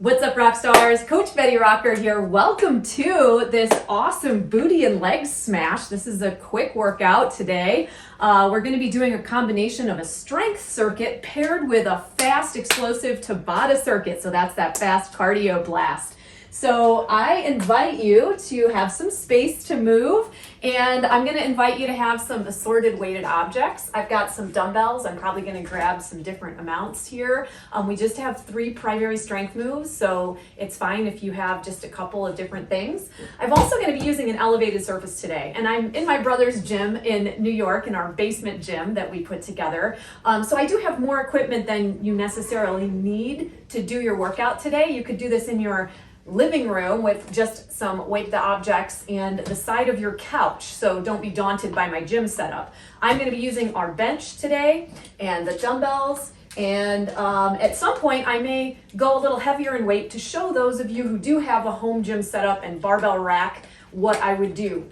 What's up, rock stars? Coach Betty Rocker here. Welcome to this awesome booty and leg smash. This is a quick workout today. We're going to be doing a combination of a strength circuit paired with a fast explosive Tabata circuit. So that's that fast cardio blast. So I invite you to have some space to move, and I'm going to invite you to have some assorted weighted objects. I've got some dumbbells. I'm probably going to grab some different amounts here. We just have 3 primary strength moves, so it's fine if you have just a couple of different things. I'm also going to be using an elevated surface today, and I'm in my brother's gym in New York, in our basement gym that we put together. So I do have more equipment than you necessarily need to do your workout today. You could do this in your living room with just some weighted objects and the side of your couch, so don't be daunted by my gym setup. I'm going to be using our bench today and the dumbbells, and at some point I may go a little heavier in weight to show those of you who do have a home gym setup and barbell rack what I would do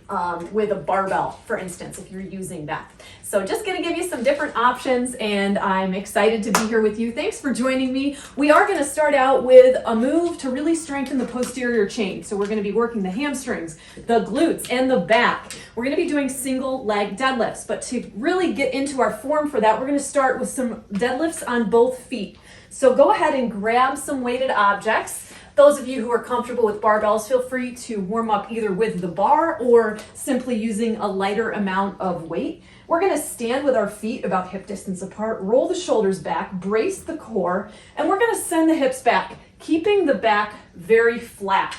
with a barbell, for instance, if you're using that. So just going to give you some different options, and I'm excited to be here with you. Thanks for joining me. We are going to start out with a move to really strengthen the posterior chain. So we're going to be working the hamstrings, the glutes, and the back. We're going to be doing single leg deadlifts, but to really get into our form for that, we're going to start with some deadlifts on both feet. So go ahead and grab some weighted objects. Those of you who are comfortable with barbells, feel free to warm up either with the bar or simply using a lighter amount of weight. We're going to stand with our feet about hip distance apart, roll the shoulders back, brace the core, and we're going to send the hips back, keeping the back very flat.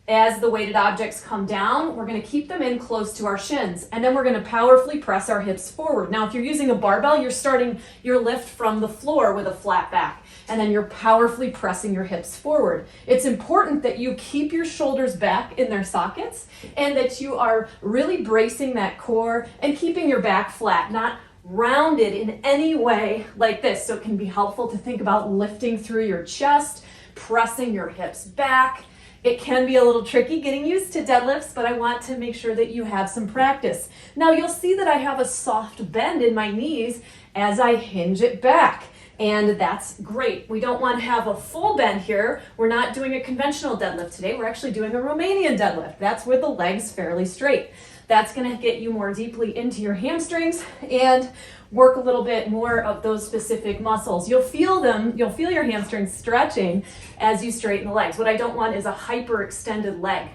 As the weighted objects come down, we're going to keep them in close to our shins, and then we're going to powerfully press our hips forward. Now, if you're using a barbell, you're starting your lift from the floor with a flat back, and then you're powerfully pressing your hips forward. It's important that you keep your shoulders back in their sockets and that you are really bracing that core and keeping your back flat, not rounded in any way like this. So it can be helpful to think about lifting through your chest, pressing your hips back. It can be a little tricky getting used to deadlifts, but I want to make sure that you have some practice. Now you'll see that I have a soft bend in my knees as I hinge it back, and that's great. We don't want to have a full bend here. We're not doing a conventional deadlift today. We're actually doing a Romanian deadlift. That's with the legs fairly straight. That's going to get you more deeply into your hamstrings and work a little bit more of those specific muscles. You'll feel them, you'll feel your hamstrings stretching as you straighten the legs. What I don't want is a hyperextended leg.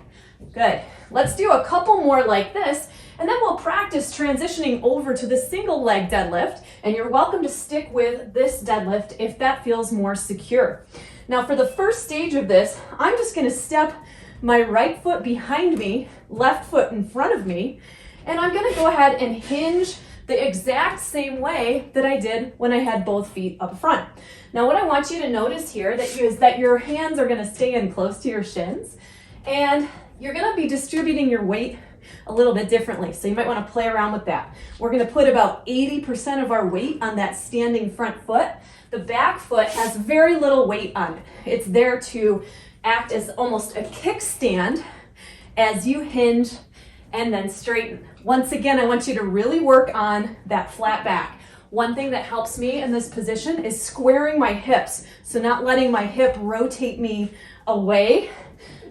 Good. Let's do a couple more like this, and then we'll practice transitioning over to the single leg deadlift, and you're welcome to stick with this deadlift if that feels more secure. Now for the first stage of this, I'm just going to step my right foot behind me, left foot in front of me, and I'm going to go ahead and hinge the exact same way that I did when I had both feet up front. Now what I want you to notice here is that your hands are going to stay in close to your shins, and you're going to be distributing your weight a little bit differently. So you might want to play around with that. We're going to put about 80% of our weight on that standing front foot. The back foot has very little weight on it. It's there to act as almost a kickstand as you hinge and then straighten. Once again, I want you to really work on that flat back. One thing that helps me in this position is squaring my hips, so not letting my hip rotate me away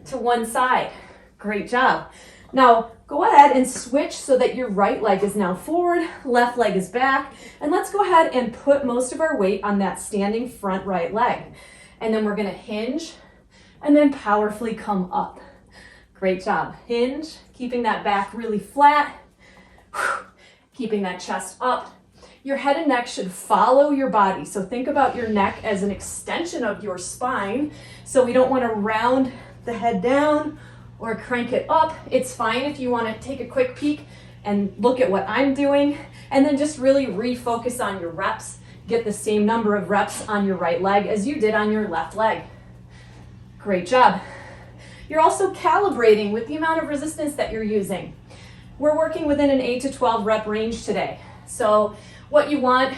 to one side. Great job. Now, go ahead and switch so that your right leg is now forward, left leg is back, and let's go ahead and put most of our weight on that standing front right leg. And then we're going to hinge and then powerfully come up. Great job. Hinge, keeping that back really flat, keeping that chest up. Your head and neck should follow your body. So think about your neck as an extension of your spine. So we don't want to round the head down or crank it up. It's fine if you want to take a quick peek and look at what I'm doing, and then just really refocus on your reps. Get the same number of reps on your right leg as you did on your left leg. Great job. You're also calibrating with the amount of resistance that you're using. We're working within an 8 to 12 rep range today. So what you want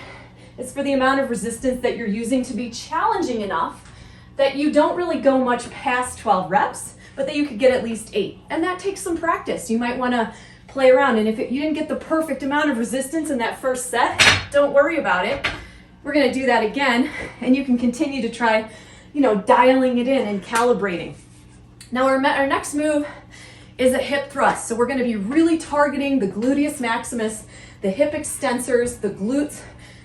is for the amount of resistance that you're using to be challenging enough that you don't really go much past 12 reps, but that you could get at least 8. And that takes some practice. You might want to play around, and if you didn't get the perfect amount of resistance in that first set, don't worry about it. We're going to do that again, and you can continue to try dialing it in and calibrating. Now our next move is a hip thrust. So we're going to be really targeting the gluteus maximus, the hip extensors, the glutes,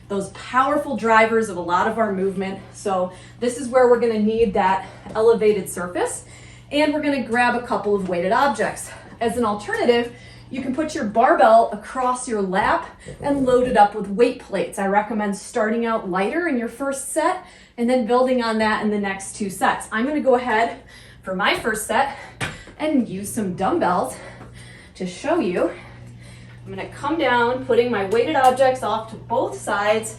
those powerful drivers of a lot of our movement. So this is where we're going to need that elevated surface, and we're going to grab a couple of weighted objects. As an alternative, you can put your barbell across your lap and load it up with weight plates. I recommend starting out lighter in your first set and then building on that in the next 2 sets. I'm going to go ahead for my first set and use some dumbbells to show you. I'm going to come down, putting my weighted objects off to both sides,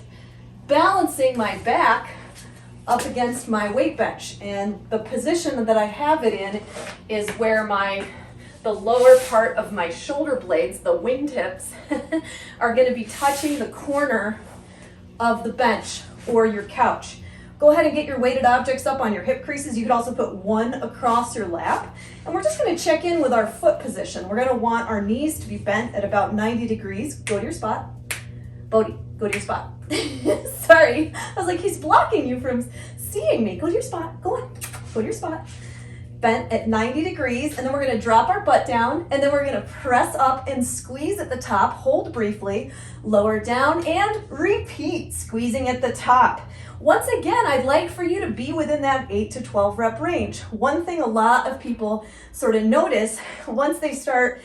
balancing my back up against my weight bench. And the position that I have it in is where the lower part of my shoulder blades, the wingtips, are going to be touching the corner of the bench or your couch. Go ahead and get your weighted objects up on your hip creases. You could also put one across your lap. And we're just going to check in with our foot position. We're going to want our knees to be bent at about 90 degrees. Go to your spot. Bodhi, go to your spot. Sorry. I was like, he's blocking you from seeing me. Go to your spot. Go on. Go to your spot. Bent at 90 degrees. And then we're going to drop our butt down. And then we're going to press up and squeeze at the top. Hold briefly. Lower down and repeat. Squeezing at the top. Once again, I'd like for you to be within that 8 to 12 rep range. One thing a lot of people sort of notice once they start,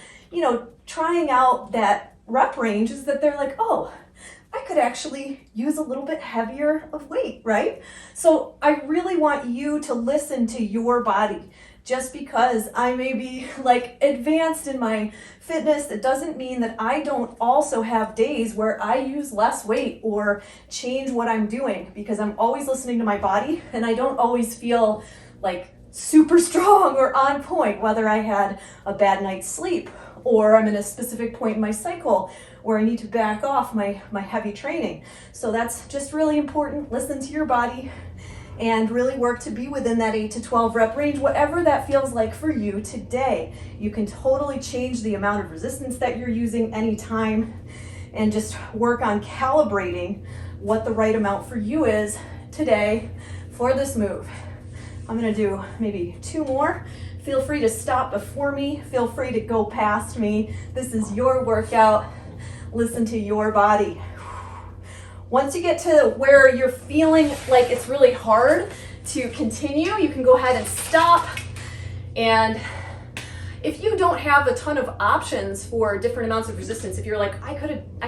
trying out that rep range is that they're like, oh, I could actually use a little bit heavier of weight, right? So I really want you to listen to your body. Just because I may be advanced in my fitness, that doesn't mean that I don't also have days where I use less weight or change what I'm doing, because I'm always listening to my body and I don't always feel super strong or on point, whether I had a bad night's sleep or I'm in a specific point in my cycle where I need to back off my heavy training. So that's just really important. Listen to your body and really work to be within that 8 to 12 rep range, whatever that feels like for you today. You can totally change the amount of resistance that you're using anytime and just work on calibrating what the right amount for you is today for this move. I'm gonna do maybe 2 more. Feel free to stop before me. Feel free to go past me. This is your workout. Listen to your body. Once you get to where you're feeling like it's really hard to continue, you can go ahead and stop. And if you don't have a ton of options for different amounts of resistance, if you're like, I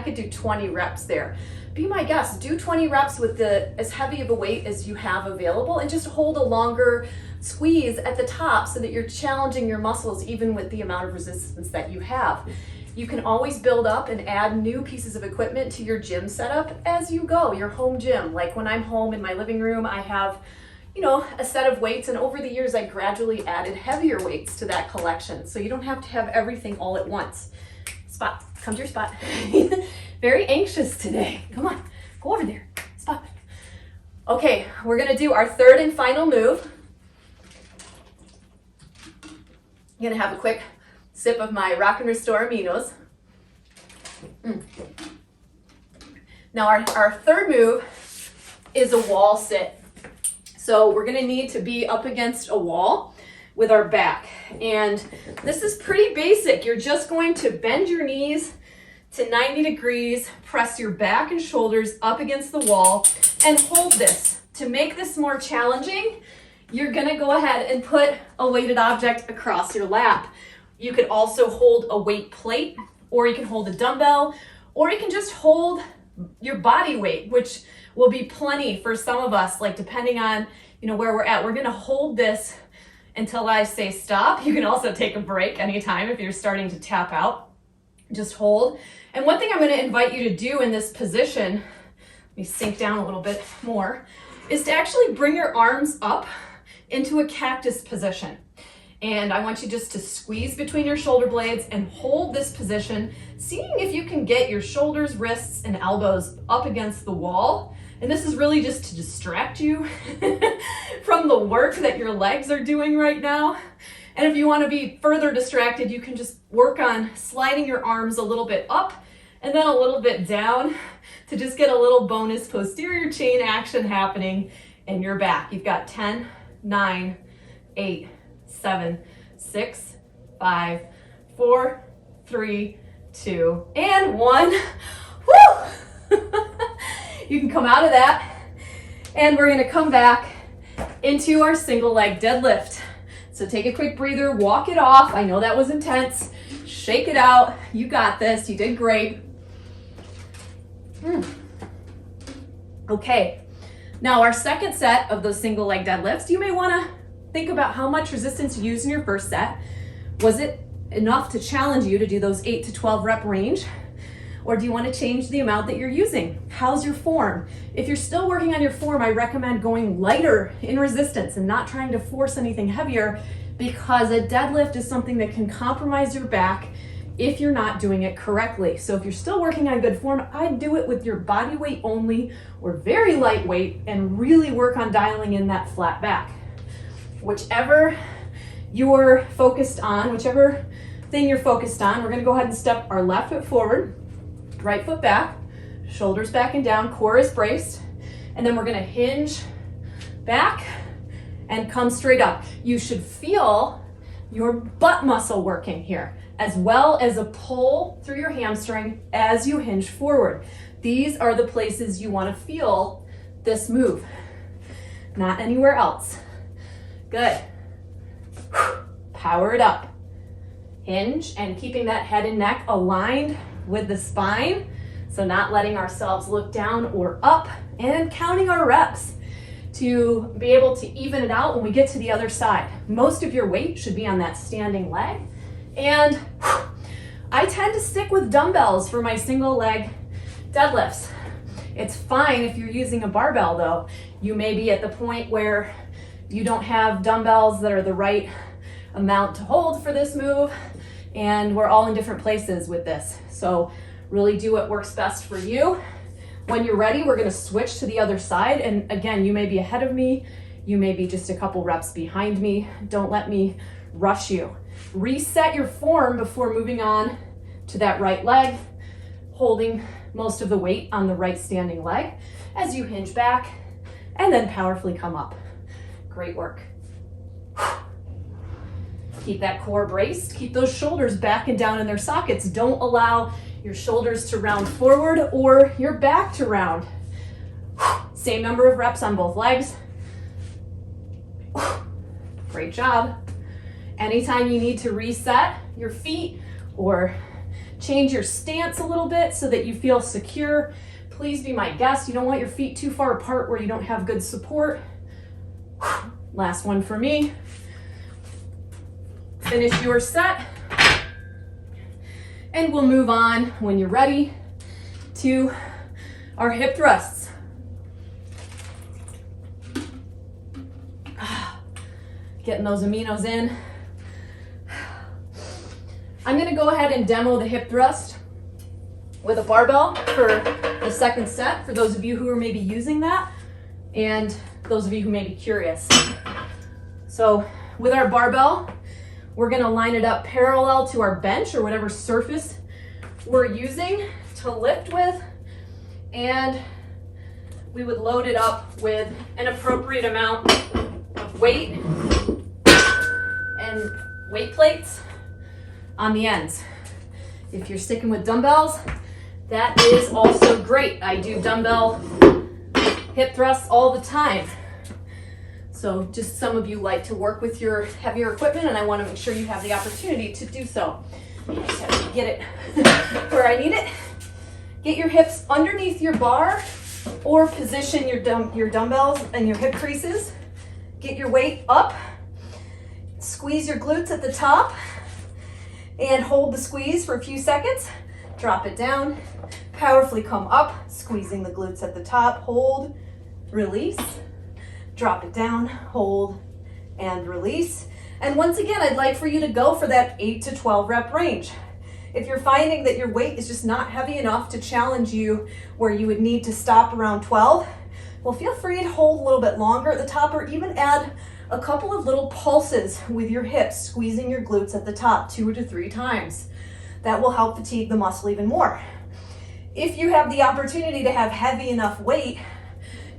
could do 20 reps there, be my guest. Do 20 reps with as heavy of a weight as you have available, and just hold a longer squeeze at the top so that you're challenging your muscles even with the amount of resistance that you have. You can always build up and add new pieces of equipment to your gym setup as you go, your home gym. Like when I'm home in my living room, I have, a set of weights, and over the years I gradually added heavier weights to that collection. So you don't have to have everything all at once. Spot, come to your spot. Very anxious today. Come on, go over there, spot. Okay, we're gonna do our third and final move. I'm gonna have a quick sip of my Rock and Restore aminos. Now our third move is a wall sit. So we're gonna need to be up against a wall with our back. And this is pretty basic. You're just going to bend your knees to 90 degrees, press your back and shoulders up against the wall, and hold this. To make this more challenging, you're gonna go ahead and put a weighted object across your lap. You could also hold a weight plate, or you can hold a dumbbell, or you can just hold your body weight, which will be plenty for some of us, depending on where we're at. We're gonna hold this until I say stop. You can also take a break anytime if you're starting to tap out. Just hold. And one thing I'm gonna invite you to do in this position, let me sink down a little bit more, is to actually bring your arms up into a cactus position. And I want you just to squeeze between your shoulder blades and hold this position, seeing if you can get your shoulders, wrists, and elbows up against the wall. And this is really just to distract you from the work that your legs are doing right now. And if you want to be further distracted, you can just work on sliding your arms a little bit up and then a little bit down to just get a little bonus posterior chain action happening and you're back. You've got 10, 9, 8, 7, 6, 5, 4, 3, 2, and 1. Woo! You can come out of that, and we're gonna come back into our single leg deadlift. So take a quick breather, walk it off. I know that was intense. Shake it out. You got this. You did great. Okay. Now our second set of those single leg deadlifts, you may want to think about how much resistance you used in your first set. Was it enough to challenge you to do those 8 to 12 rep range? Or do you want to change the amount that you're using? How's your form? If you're still working on your form, I recommend going lighter in resistance and not trying to force anything heavier, because a deadlift is something that can compromise your back if you're not doing it correctly. So if you're still working on good form, I'd do it with your body weight only or very lightweight and really work on dialing in that flat back. Whichever you're focused on, whichever thing you're focused on, we're gonna go ahead and step our left foot forward, right foot back, shoulders back and down, core is braced, and then we're gonna hinge back and come straight up. You should feel your butt muscle working here, as well as a pull through your hamstring as you hinge forward. These are the places you wanna feel this move, not anywhere else. Good. Power it up. Hinge and keeping that head and neck aligned with the spine, so not letting ourselves look down or up, and counting our reps to be able to even it out when we get to the other side. Most of your weight should be on that standing leg, and I tend to stick with dumbbells for my single leg deadlifts. It's fine if you're using a barbell though. You may be at the point where you don't have dumbbells that are the right amount to hold for this move, and we're all in different places with this. So really do what works best for you. When you're ready, we're gonna switch to the other side. And again, you may be ahead of me. You may be just a couple reps behind me. Don't let me rush you. Reset your form before moving on to that right leg, holding most of the weight on the right standing leg as you hinge back and then powerfully come up. Great work. Keep that core braced. Keep those shoulders back and down in their sockets. Don't allow your shoulders to round forward or your back to round. Same number of reps on both legs. Great job. Anytime you need to reset your feet or change your stance a little bit so that you feel secure, please be my guest. You don't want your feet too far apart where you don't have good support. Last one for me. Finish your set. And we'll move on when you're ready to our hip thrusts. Getting those aminos in. I'm gonna go ahead and demo the hip thrust with a barbell for the second set, for those of you who are maybe using that, and those of you who may be curious. So with our barbell, we're gonna line it up parallel to our bench or whatever surface we're using to lift with, and we would load it up with an appropriate amount of weight and weight plates on the ends. If you're sticking with dumbbells, that is also great. I do dumbbell hip thrusts all the time. So just some of you like to work with your heavier equipment, and I want to make sure you have the opportunity to do so. I just have to get it where I need it. Get your hips underneath your bar or position your dumbbells and your hip creases. Get your weight up. Squeeze your glutes at the top and hold the squeeze for a few seconds. Drop it down. Powerfully come up, squeezing the glutes at the top. Hold, release. Drop it down, hold, and release. And once again, I'd like for you to go for that 8 to 12 rep range. If you're finding that your weight is just not heavy enough to challenge you where you would need to stop around 12, well, feel free to hold a little bit longer at the top, or even add a couple of little pulses with your hips, squeezing your glutes at the top 2 to 3 times. That will help fatigue the muscle even more. If you have the opportunity to have heavy enough weight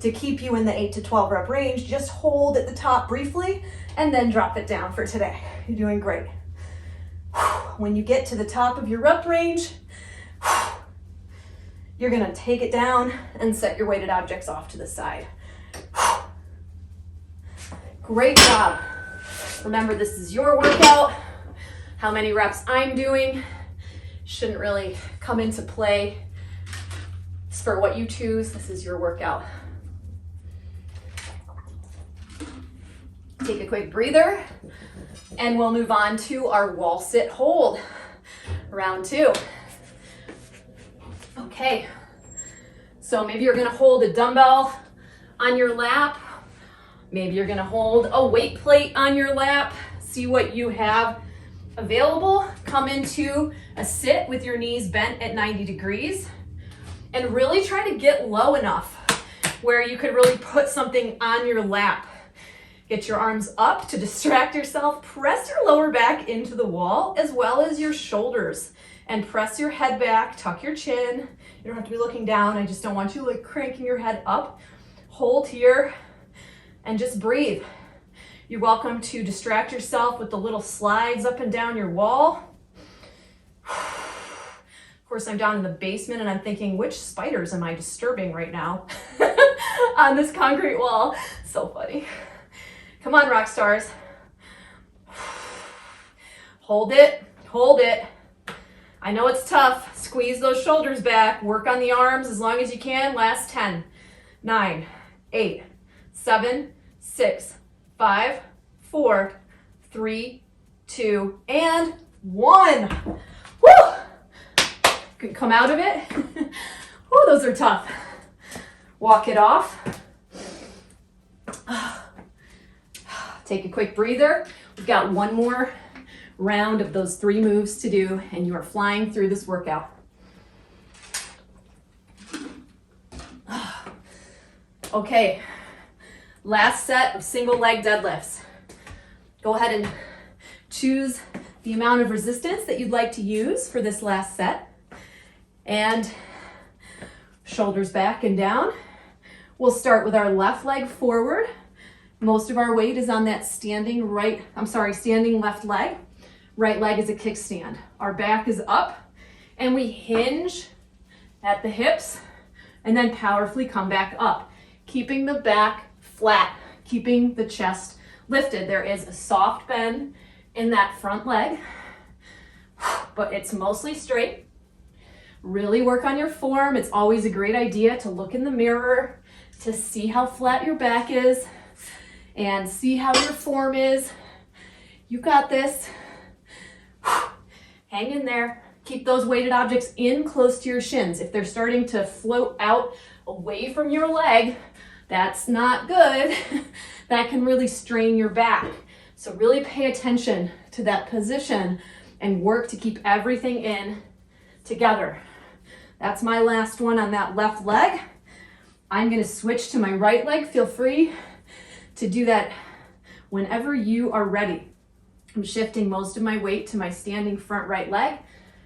to keep you in the 8 to 12 rep range. Just hold at the top briefly and then drop it down for today. You're doing great. When you get to the top of your rep range, you're gonna take it down and set your weighted objects off to the side. Great job. Remember, this is your workout. How many reps I'm doing shouldn't really come into play. It's for what you choose. This is your workout. Take a quick breather, and we'll move on to our wall sit hold, round 2. Okay, so maybe you're gonna hold a dumbbell on your lap. Maybe you're gonna hold a weight plate on your lap. See what you have available. Come into a sit with your knees bent at 90 degrees and really try to get low enough where you could really put something on your lap. Get your arms up to distract yourself. Press your lower back into the wall as well as your shoulders, and press your head back, tuck your chin. You don't have to be looking down. I just don't want you like cranking your head up. Hold here and just breathe. You're welcome to distract yourself with the little slides up and down your wall. Of course, I'm down in the basement and I'm thinking, which spiders am I disturbing right now on this concrete wall? So funny. Come on, rock stars. Hold it, hold it. I know it's tough. Squeeze those shoulders back. Work on the arms as long as you can. Last 10, 9, 8, 7, 6, 5, 4, 3, 2, and 1. Woo! Good, come out of it. Oh, those are tough. Walk it off. Take a quick breather. We've got one more round of those 3 moves to do, and you are flying through this workout. Okay, last set of single leg deadlifts. Go ahead and choose the amount of resistance that you'd like to use for this last set. And shoulders back and down. We'll start with our left leg forward. Most of our weight is on that standing left leg. Right leg is a kickstand. Our back is up and we hinge at the hips and then powerfully come back up, keeping the back flat, keeping the chest lifted. There is a soft bend in that front leg, but it's mostly straight. Really work on your form. It's always a great idea to look in the mirror to see how flat your back is and see how your form is. You got this. Hang in there. Keep those weighted objects in close to your shins. If they're starting to float out away from your leg, that's not good. That can really strain your back. So really pay attention to that position and work to keep everything in together. That's my last one on that left leg. I'm going to switch to my right leg. Feel free to do that whenever you are ready. I'm shifting most of my weight to my standing front right leg,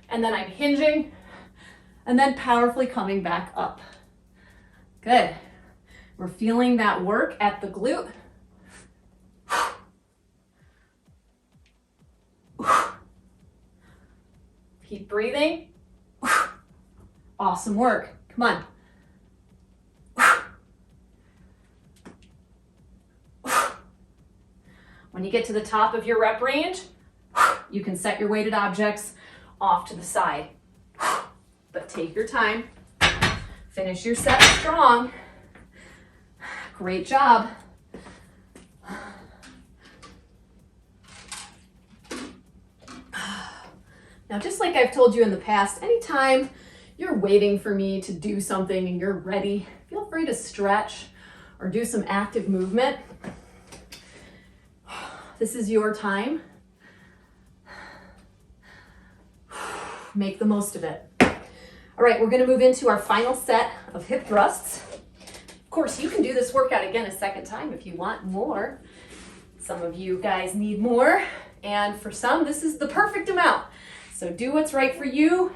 and then I'm hinging and then powerfully coming back up. Good. We're feeling that work at the glute. Keep breathing. Awesome work. Come on. When you get to the top of your rep range, you can set your weighted objects off to the side. But take your time. Finish your set strong. Great job. Now, just like I've told you in the past, anytime you're waiting for me to do something and you're ready, feel free to stretch or do some active movement. This is your time. Make the most of it. All right, we're gonna move into our final set of hip thrusts. Of course, you can do this workout again a second time if you want more. Some of you guys need more, and for some, this is the perfect amount. So do what's right for you.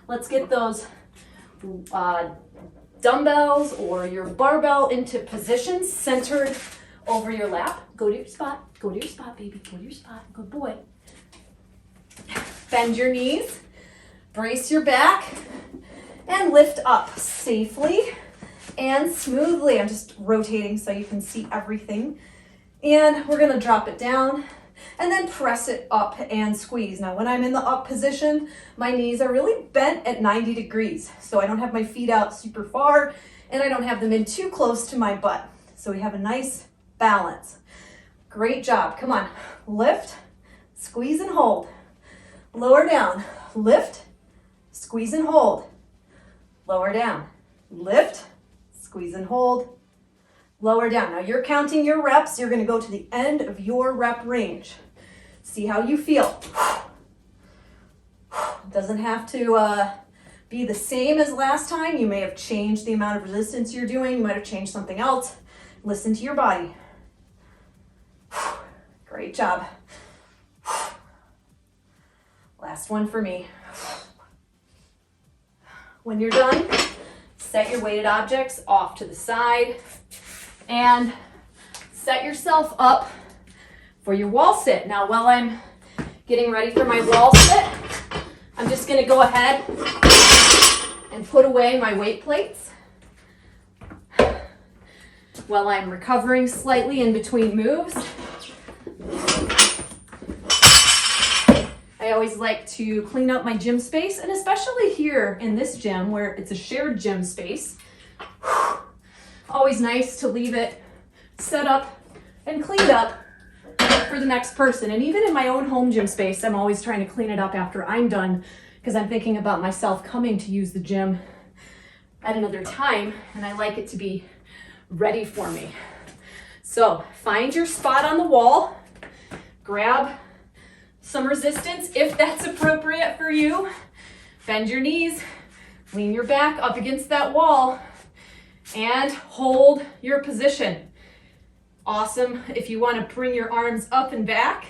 Let's get those dumbbells or your barbell into position centered over your lap. Go to your spot. Go to your spot, baby. Go to your spot. Good boy. Bend your knees. Brace your back. And lift up safely and smoothly. I'm just rotating so you can see everything. And we're going to drop it down and then press it up and squeeze. Now, when I'm in the up position, my knees are really bent at 90 degrees. So I don't have my feet out super far and I don't have them in too close to my butt. So we have a nice balance. Great job. Come on. Lift, squeeze and hold. Lower down. Lift, squeeze and hold. Lower down. Lift, squeeze and hold. Lower down. Now you're counting your reps. You're going to go to the end of your rep range. See how you feel. It doesn't have to be the same as last time. You may have changed the amount of resistance you're doing. You might have changed something else. Listen to your body. Great job. Last one for me. When you're done, set your weighted objects off to the side and set yourself up for your wall sit. Now, while I'm getting ready for my wall sit, I'm just going to go ahead and put away my weight plates while I'm recovering slightly in between moves. I always like to clean up my gym space, and especially here in this gym where it's a shared gym space, always nice to leave it set up and cleaned up for the next person. And even in my own home gym space, I'm always trying to clean it up after I'm done because I'm thinking about myself coming to use the gym at another time, and I like it to be ready for me. So find your spot on the wall, grab some resistance if that's appropriate for you. Bend your knees, lean your back up against that wall, and hold your position. Awesome. If you want to bring your arms up and back,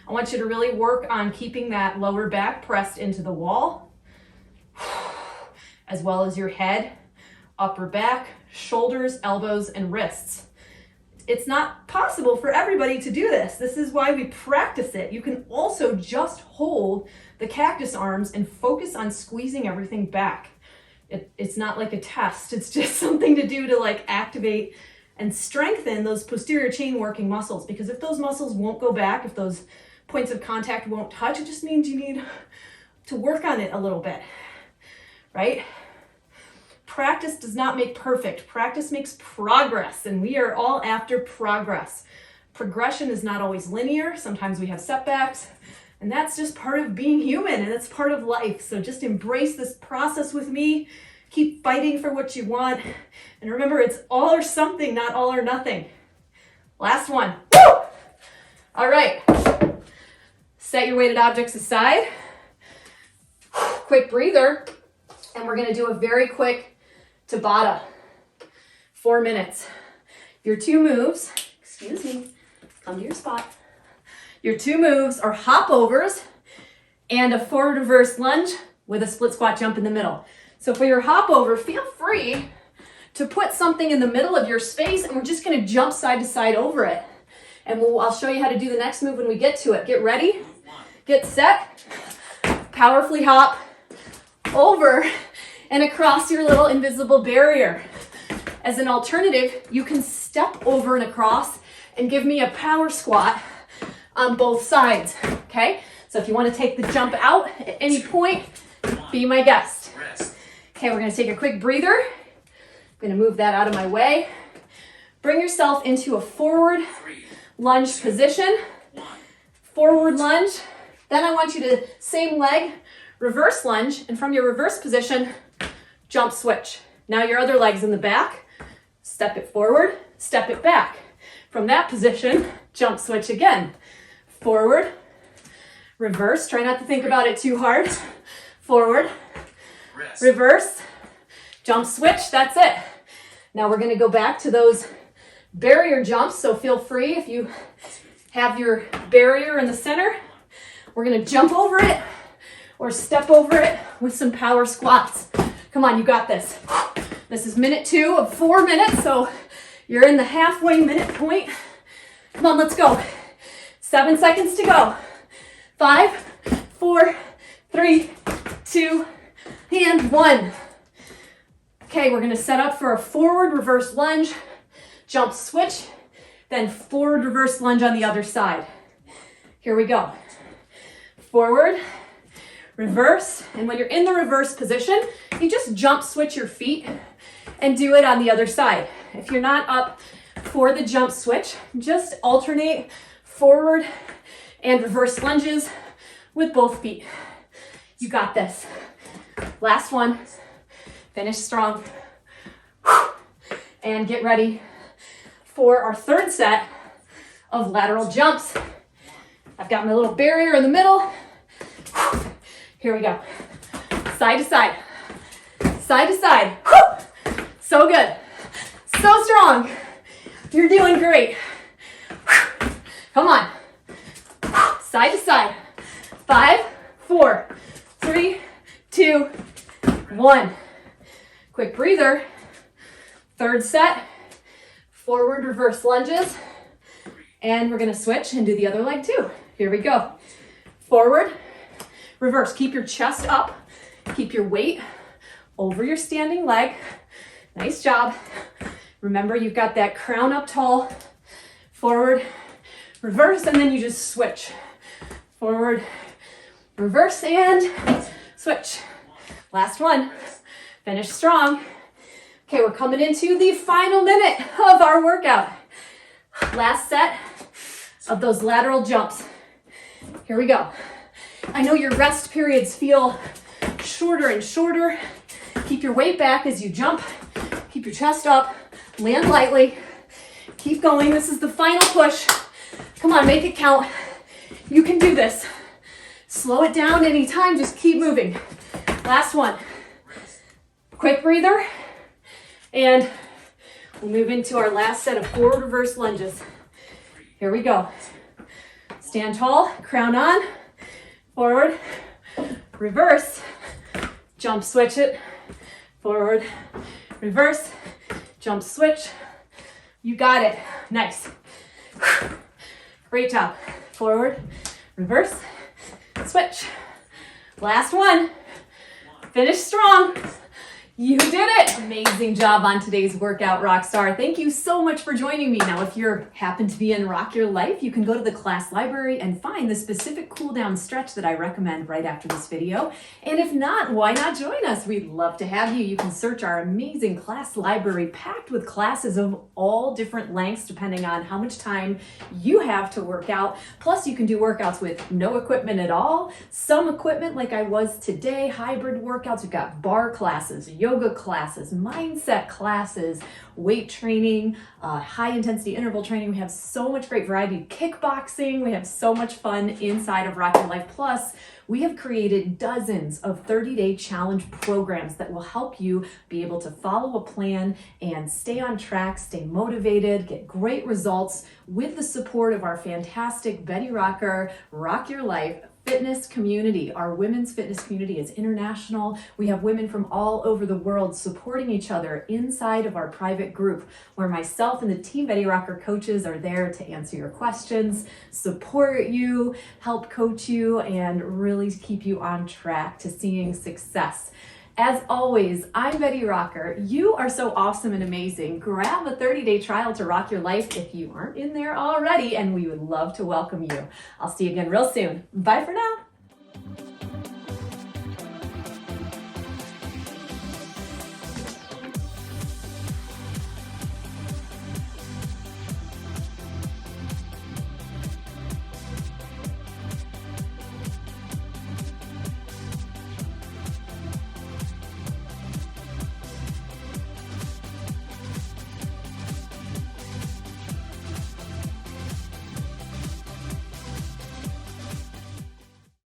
I want you to really work on keeping that lower back pressed into the wall, as well as your head, upper back, shoulders, elbows, and wrists. It's not possible for everybody to do this. This is why we practice it. You can also just hold the cactus arms and focus on squeezing everything back. It's not like a test. It's just something to do to like activate and strengthen those posterior chain working muscles, because if those muscles won't go back, if those points of contact won't touch, it just means you need to work on it a little bit, right? Practice does not make perfect. Practice makes progress, and we are all after progress. Progression is not always linear. Sometimes we have setbacks, and that's just part of being human, and it's part of life. So just embrace this process with me. Keep fighting for what you want. And remember, it's all or something, not all or nothing. Last one. Woo! All right. Set your weighted objects aside. Quick breather. And we're going to do a very quick Tabata, 4 minutes. Your two moves, excuse me, come to your spot. Your two moves are hopovers and a forward reverse lunge with a split squat jump in the middle. So for your hopover, feel free to put something in the middle of your space, and we're just going to jump side to side over it. And I'll show you how to do the next move when we get to it. Get ready, get set, powerfully hop over and across your little invisible barrier. As an alternative, you can step over and across and give me a power squat on both sides, okay? So if you want to take the jump out at any point, be my guest. Okay, we're gonna take a quick breather. I'm gonna move that out of my way. Bring yourself into a forward lunge position. Forward lunge. Then I want you to, same leg, reverse lunge, and from your reverse position, jump switch. Now your other leg's in the back. Step it forward, step it back. From that position, jump switch again. Forward, reverse. Try not to think about it too hard. Forward, reverse, jump switch. That's it. Now we're going to go back to those barrier jumps. So feel free, if you have your barrier in the center, we're going to jump over it or step over it with some power squats. Come on, you got this. This is minute 2 of 4 minutes, so you're in the halfway minute point. Come on, let's go. 7 seconds to go. 5, 4, 3, 2, and 1. Okay, we're gonna set up for a forward reverse lunge, jump switch, then forward reverse lunge on the other side. Here we go. Forward, reverse, and when you're in the reverse position, you just jump switch your feet and do it on the other side. If you're not up for the jump switch, just alternate forward and reverse lunges with both feet. You got this. Last one. Finish strong. And get ready for our third set of lateral jumps. I've got my little barrier in the middle. Here we go. Side to side. Side to side. So good. So strong. You're doing great. Come on. Side to side. 5, 4, 3, 2, 1. Quick breather. Third set. Forward reverse lunges. And we're gonna switch and do the other leg too. Here we go. Forward, reverse. Keep your chest up. Keep your weight over your standing leg. Nice job. Remember, you've got that crown up tall. Forward, reverse, and then you just switch. Forward, reverse, and switch. Last one. Finish strong. Okay, we're coming into the final minute of our workout. Last set of those lateral jumps. Here we go. I know your rest periods feel shorter and shorter. Keep your weight back as you jump. Keep your chest up. Land lightly. Keep going. This is the final push. Come on, make it count. You can do this. Slow it down anytime. Just keep moving. Last one. Quick breather. And we'll move into our last set of forward reverse lunges. Here we go. Stand tall, crown on, forward, reverse, jump switch it, forward, reverse, jump switch. You got it. Nice. Great job. Forward, reverse, switch. Last one. Finish strong. You did it! Amazing job on today's workout, Rockstar. Thank you so much for joining me. Now, if you happen to be in Rock Your Life, you can go to the class library and find the specific cool down stretch that I recommend right after this video. And if not, why not join us? We'd love to have you. You can search our amazing class library packed with classes of all different lengths depending on how much time you have to work out. Plus, you can do workouts with no equipment at all, some equipment like I was today, hybrid workouts. We've got bar classes, yoga classes, mindset classes, weight training, high intensity interval training. We have so much great variety. Kickboxing. We have so much fun inside of Rock Your Life. Plus, we have created dozens of 30-day challenge programs that will help you be able to follow a plan and stay on track, stay motivated, get great results with the support of our fantastic Betty Rocker Rock Your Life fitness community. Our women's fitness community is international. We have women from all over the world supporting each other inside of our private group, where myself and the Team Betty Rocker coaches are there to answer your questions, support you, help coach you, and really keep you on track to seeing success. As always, I'm Betty Rocker. You are so awesome and amazing. Grab a 30-day trial to rock your life if you aren't in there already, and we would love to welcome you. I'll see you again real soon. Bye for now.